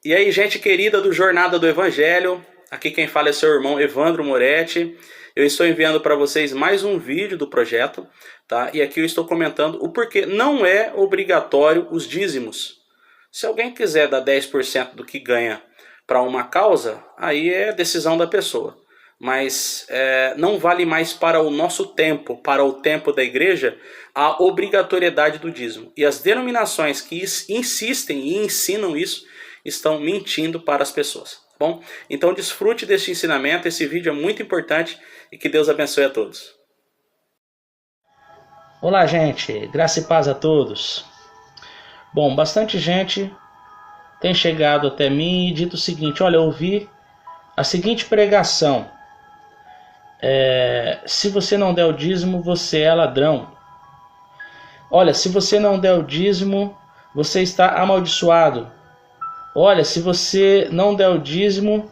E aí, gente querida do Jornada do Evangelho, aqui quem fala é seu irmão Evandro Moretti. Eu estou enviando para vocês mais um vídeo do projeto, tá? E aqui eu estou comentando o porquê não é obrigatório os dízimos. Se alguém quiser dar 10% do que ganha para uma causa, aí é decisão da pessoa. Mas não vale mais para o nosso tempo, para o tempo da igreja, a obrigatoriedade do dízimo. E as denominações que insistem e ensinam isso estão mentindo para as pessoas, tá bom? Então desfrute deste ensinamento, esse vídeo é muito importante e que Deus abençoe a todos. Olá, gente, graça e paz a todos. Bom, bastante gente tem chegado até mim e dito o seguinte: olha, eu ouvi a seguinte pregação: se você não der o dízimo, você é ladrão. Olha, se você não der o dízimo, você está amaldiçoado. Olha, se você não der o dízimo,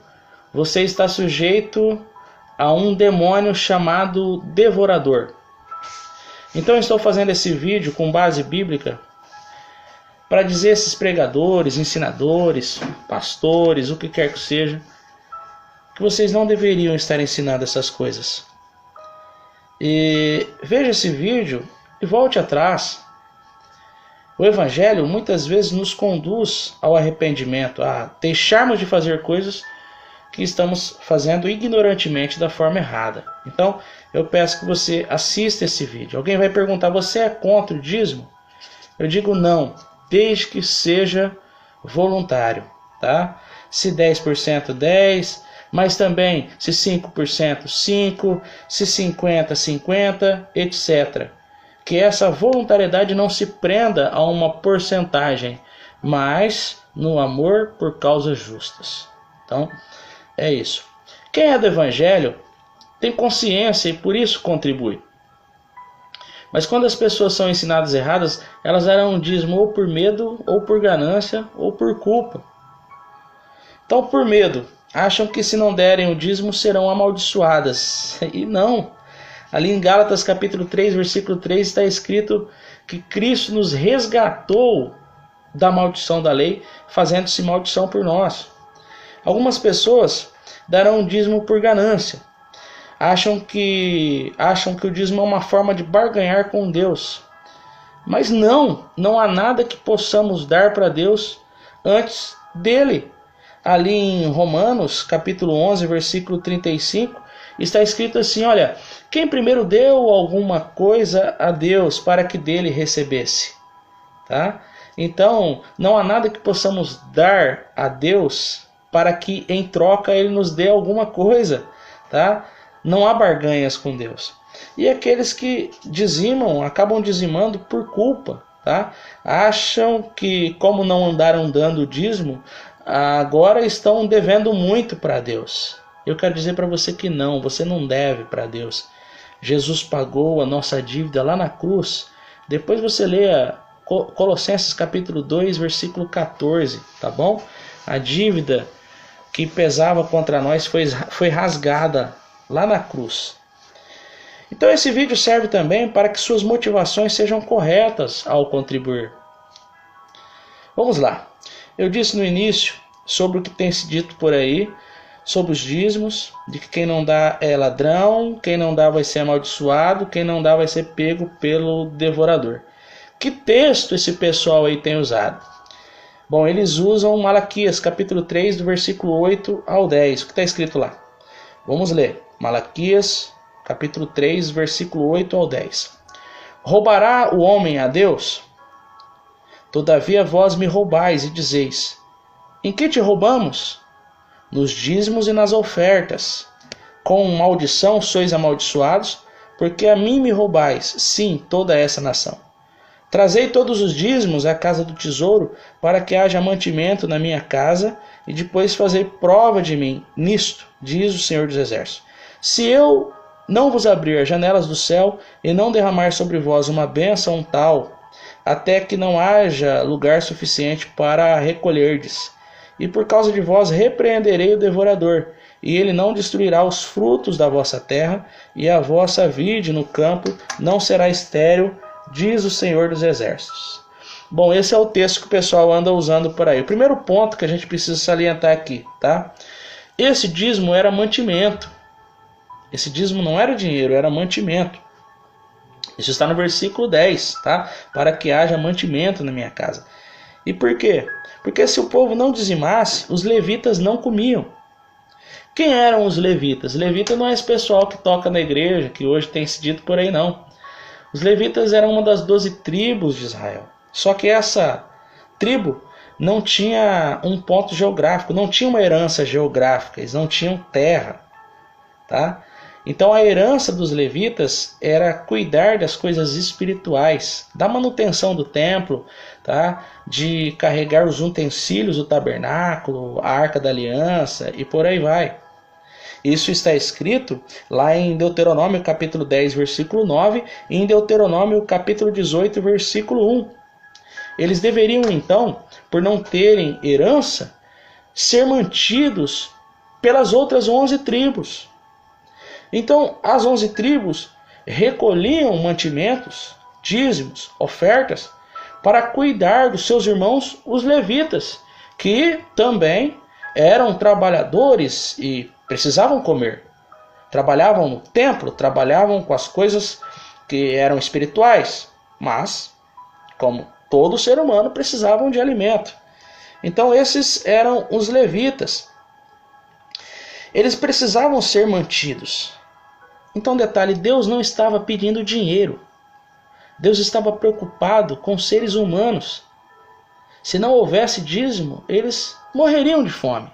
você está sujeito a um demônio chamado devorador. Então eu estou fazendo esse vídeo com base bíblica para dizer a esses pregadores, ensinadores, pastores, o que quer que seja, que vocês não deveriam estar ensinando essas coisas. E veja esse vídeo e volte atrás. O Evangelho muitas vezes nos conduz ao arrependimento, a deixarmos de fazer coisas que estamos fazendo ignorantemente da forma errada. Então, eu peço que você assista esse vídeo. Alguém vai perguntar: você é contra o dízimo? Eu digo não, desde que seja voluntário, tá? Se 10%, 10%, mas também se 5%, 5%, se 50%, 50%, etc. Que essa voluntariedade não se prenda a uma porcentagem, mas no amor por causas justas. Então, é isso. Quem é do Evangelho tem consciência e por isso contribui. Mas quando as pessoas são ensinadas erradas, elas darão um dízimo ou por medo, ou por ganância, ou por culpa. Então, por medo, acham que se não derem o dízimo serão amaldiçoadas. E não. Ali em Gálatas capítulo 3, versículo 3 está escrito que Cristo nos resgatou da maldição da lei, fazendo-se maldição por nós. Algumas pessoas darão dízimo por ganância. Acham que o dízimo é uma forma de barganhar com Deus. Mas não há nada que possamos dar para Deus antes dele. Ali em Romanos capítulo 11, versículo 35, está escrito assim: olha, quem primeiro deu alguma coisa a Deus para que dele recebesse, tá? Então, não há nada que possamos dar a Deus para que em troca ele nos dê alguma coisa, tá? Não há barganhas com Deus. E aqueles que dizimam, acabam dizimando por culpa, tá? Acham que, como não andaram dando o dízimo, agora estão devendo muito para Deus. Eu quero dizer para você que não, você não deve para Deus. Jesus pagou a nossa dívida lá na cruz. Depois você leia Colossenses capítulo 2, versículo 14, tá bom? A dívida que pesava contra nós foi rasgada lá na cruz. Então esse vídeo serve também para que suas motivações sejam corretas ao contribuir. Vamos lá. Eu disse no início sobre o que tem se dito por aí, sobre os dízimos, de que quem não dá é ladrão, quem não dá vai ser amaldiçoado, quem não dá vai ser pego pelo devorador. Que texto esse pessoal aí tem usado? Bom, eles usam Malaquias, capítulo 3, do versículo 8 ao 10. O que está escrito lá? Vamos ler. Malaquias, capítulo 3, versículo 8 ao 10. Roubará o homem a Deus? Todavia vós me roubais e dizeis: em que te roubamos? Nos dízimos e nas ofertas. Com maldição sois amaldiçoados, porque a mim me roubais, sim, toda essa nação. Trazei todos os dízimos à casa do tesouro, para que haja mantimento na minha casa, e depois fazei prova de mim nisto, diz o Senhor dos Exércitos. Se eu não vos abrir as janelas do céu, e não derramar sobre vós uma bênção tal, até que não haja lugar suficiente para recolherdes. E por causa de vós repreenderei o devorador, e ele não destruirá os frutos da vossa terra, e a vossa vide no campo não será estéril, diz o Senhor dos Exércitos. Bom, esse é o texto que o pessoal anda usando por aí. O primeiro ponto que a gente precisa salientar aqui, tá? Esse dízimo era mantimento. Esse dízimo não era dinheiro, era mantimento. Isso está no versículo 10, tá? Para que haja mantimento na minha casa. E por quê? Porque se o povo não dizimasse, os levitas não comiam. Quem eram os levitas? Levita não é esse pessoal que toca na igreja, que hoje tem se dito por aí, não. Os levitas eram uma das 12 tribos de Israel. Só que essa tribo não tinha um ponto geográfico, não tinha uma herança geográfica, eles não tinham terra, tá? Então a herança dos levitas era cuidar das coisas espirituais, da manutenção do templo, tá? De carregar os utensílios do tabernáculo, a arca da aliança e por aí vai. Isso está escrito lá em Deuteronômio capítulo 10, versículo 9 e em Deuteronômio capítulo 18, versículo 1. Eles deveriam então, por não terem herança, ser mantidos pelas outras 11 tribos. Então, as 11 tribos recolhiam mantimentos, dízimos, ofertas, para cuidar dos seus irmãos, os levitas, que também eram trabalhadores e precisavam comer. Trabalhavam no templo, trabalhavam com as coisas que eram espirituais, mas, como todo ser humano, precisavam de alimento. Então, esses eram os levitas. Eles precisavam ser mantidos. Então, detalhe, Deus não estava pedindo dinheiro. Deus estava preocupado com seres humanos. Se não houvesse dízimo, eles morreriam de fome.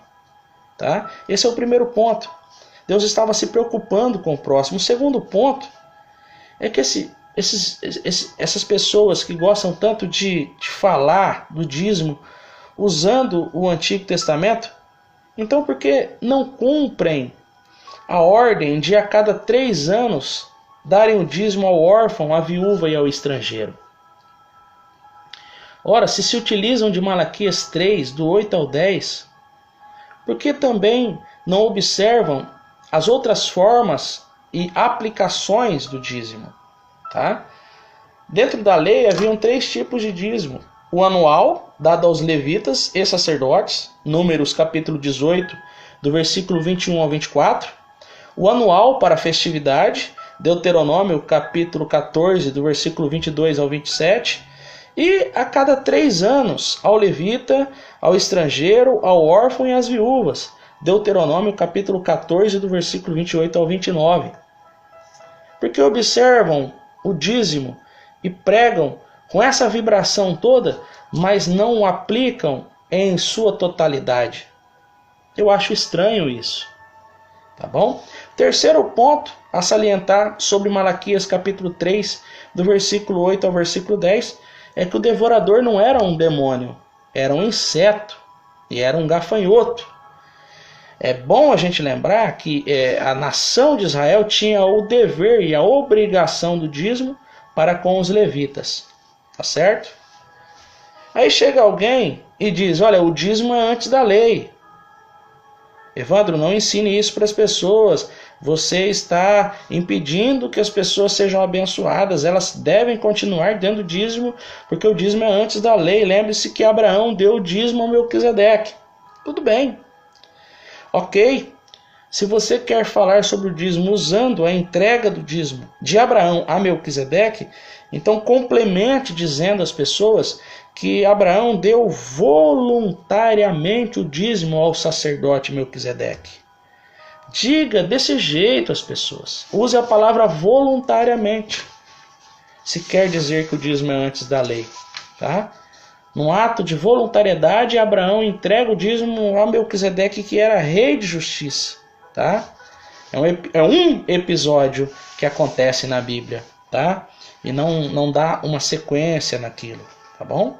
Tá? Esse é o primeiro ponto. Deus estava se preocupando com o próximo. O segundo ponto é que essas pessoas que gostam tanto de falar do dízimo usando o Antigo Testamento, então por que não cumprem a ordem de a cada 3 anos darem o dízimo ao órfão, à viúva e ao estrangeiro? Ora, se utilizam de Malaquias 3, do 8 ao 10, por que também não observam as outras formas e aplicações do dízimo? Tá? Dentro da lei haviam 3 tipos de dízimo. O anual, dado aos levitas e sacerdotes, Números capítulo 18, do versículo 21 ao 24. O anual para a festividade, Deuteronômio capítulo 14, do versículo 22 ao 27. E a cada 3 anos, ao levita, ao estrangeiro, ao órfão e às viúvas, Deuteronômio capítulo 14, do versículo 28 ao 29. Porque observam o dízimo e pregam com essa vibração toda, mas não o aplicam em sua totalidade. Eu acho estranho isso. Tá bom? Terceiro ponto a salientar sobre Malaquias capítulo 3, do versículo 8 ao versículo 10, é que o devorador não era um demônio, era um inseto e era um gafanhoto. É bom a gente lembrar que a nação de Israel tinha o dever e a obrigação do dízimo para com os levitas. Tá certo? Aí chega alguém e diz, olha, o dízimo é antes da lei. Evandro, não ensine isso para as pessoas. Você está impedindo que as pessoas sejam abençoadas. Elas devem continuar dando dízimo, porque o dízimo é antes da lei. Lembre-se que Abraão deu o dízimo ao Melquisedeque. Tudo bem. Ok. Se você quer falar sobre o dízimo usando a entrega do dízimo de Abraão a Melquisedeque, então complemente dizendo às pessoas que Abraão deu voluntariamente o dízimo ao sacerdote Melquisedeque. Diga desse jeito às pessoas. Use a palavra voluntariamente, se quer dizer que o dízimo é antes da lei. Tá? Num ato de voluntariedade, Abraão entrega o dízimo a Melquisedeque, que era rei de justiça. Tá? É um episódio que acontece na Bíblia. Tá? E não dá uma sequência naquilo. Tá bom?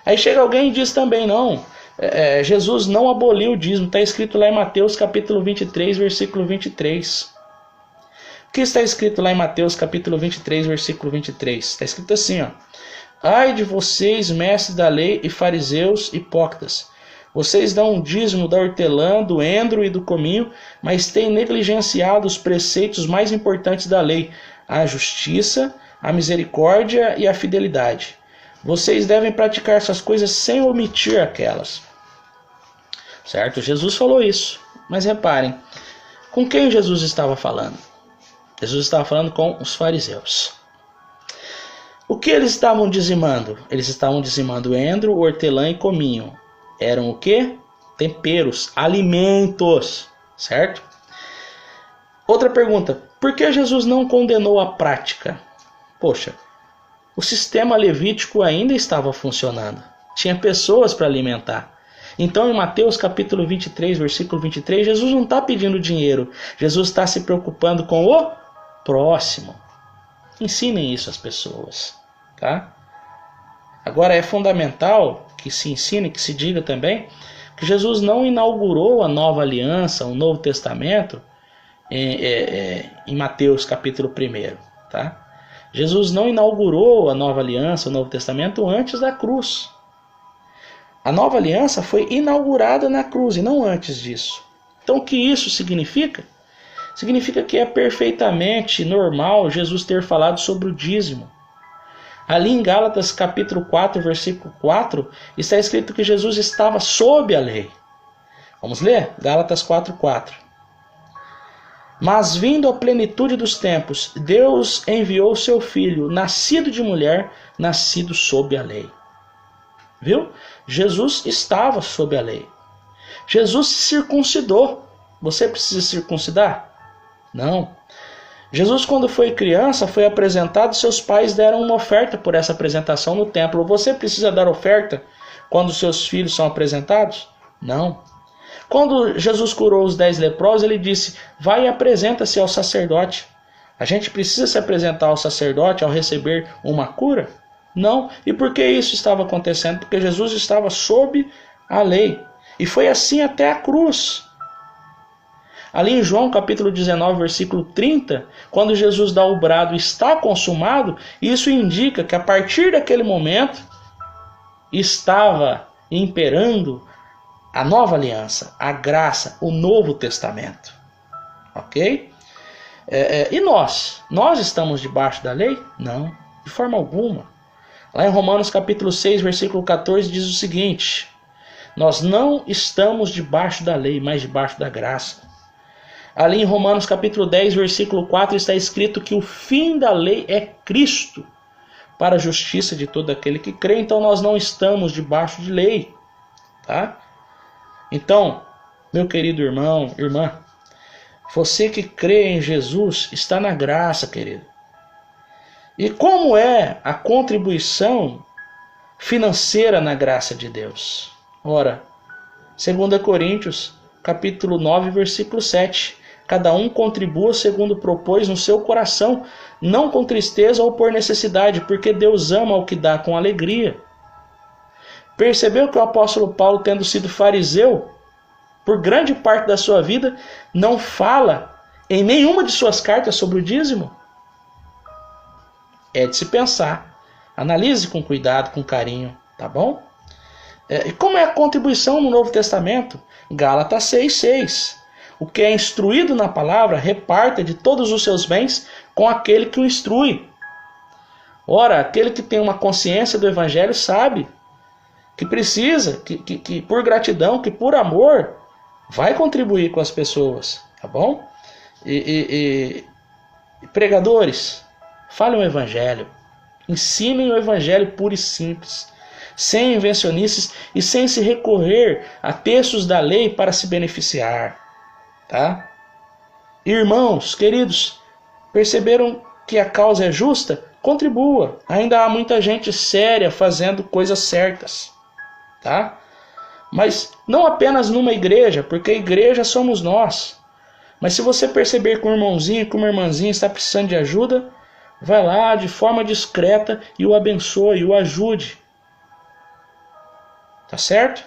Aí chega alguém e diz também, não, Jesus não aboliu o dízimo. Está escrito lá em Mateus capítulo 23, versículo 23. O que está escrito lá em Mateus capítulo 23, versículo 23? Está escrito assim, ó. Ai de vocês, mestres da lei e fariseus hipócritas. Vocês dão o dízimo da hortelã, do endro e do cominho, mas têm negligenciado os preceitos mais importantes da lei, a justiça, a misericórdia e a fidelidade. vocês devem praticar essas coisas sem omitir aquelas. Certo? Jesus falou isso. Mas reparem, com quem Jesus estava falando? Jesus estava falando com os fariseus. O que eles estavam dizimando? Eles estavam dizimando endro, hortelã e cominho. Eram o quê? Temperos, alimentos. Certo? Outra pergunta. Por que Jesus não condenou a prática? Poxa, o sistema levítico ainda estava funcionando. Tinha pessoas para alimentar. Então, em Mateus capítulo 23, versículo 23, Jesus não está pedindo dinheiro. Jesus está se preocupando com o próximo. Ensinem isso às pessoas. Tá? Agora, é fundamental que se ensine, que se diga também, que Jesus não inaugurou a nova aliança, o Novo Testamento, em Mateus capítulo 1. Tá? Jesus não inaugurou a nova aliança, o Novo Testamento, antes da cruz. A nova aliança foi inaugurada na cruz e não antes disso. Então o que isso significa? Significa que é perfeitamente normal Jesus ter falado sobre o dízimo. Ali em Gálatas capítulo 4, versículo 4, está escrito que Jesus estava sob a lei. Vamos ler? Gálatas 4:4. Mas vindo a plenitude dos tempos, Deus enviou seu Filho, nascido de mulher, nascido sob a lei. Viu? Jesus estava sob a lei. Jesus se circuncidou. Você precisa circuncidar? Não. Jesus, quando foi criança, foi apresentado, seus pais deram uma oferta por essa apresentação no templo. Você precisa dar oferta quando seus filhos são apresentados? Não. Quando Jesus curou os 10 leprosos, ele disse, vai e apresenta-se ao sacerdote. A gente precisa se apresentar ao sacerdote ao receber uma cura? Não. E por que isso estava acontecendo? Porque Jesus estava sob a lei. E foi assim até a cruz. Ali em João capítulo 19, versículo 30, quando Jesus dá o brado, está consumado, isso indica que a partir daquele momento estava imperando a nova aliança, a graça, o Novo Testamento. Ok? E nós? Nós estamos debaixo da lei? Não, de forma alguma. Lá em Romanos capítulo 6, versículo 14, diz o seguinte, nós não estamos debaixo da lei, mas debaixo da graça. Ali em Romanos capítulo 10, versículo 4, está escrito que o fim da lei é Cristo, para a justiça de todo aquele que crê. Então nós não estamos debaixo de lei. Tá? Então, meu querido irmão, irmã, você que crê em Jesus está na graça, querido. E como é a contribuição financeira na graça de Deus? Ora, 2 Coríntios capítulo 9, versículo 7. Cada um contribua segundo propôs no seu coração, não com tristeza ou por necessidade, porque Deus ama o que dá com alegria. Percebeu que o apóstolo Paulo, tendo sido fariseu, por grande parte da sua vida, não fala em nenhuma de suas cartas sobre o dízimo? É de se pensar. Analise com cuidado, com carinho, tá bom? E como é a contribuição no Novo Testamento? Gálatas 6:6. O que é instruído na palavra, reparta de todos os seus bens com aquele que o instrui. Ora, aquele que tem uma consciência do Evangelho sabe que precisa, que por gratidão, que por amor, vai contribuir com as pessoas, tá bom? Pregadores, falem o Evangelho, ensinem o Evangelho puro e simples, sem invencionices e sem se recorrer a textos da lei para se beneficiar. Tá? Irmãos, queridos, perceberam que a causa é justa? Contribua. Ainda há muita gente séria fazendo coisas certas. Tá? Mas não apenas numa igreja, porque a igreja somos nós. Mas se você perceber que um irmãozinho, que uma irmãzinha está precisando de ajuda, vai lá de forma discreta e o abençoe, o ajude. Tá certo?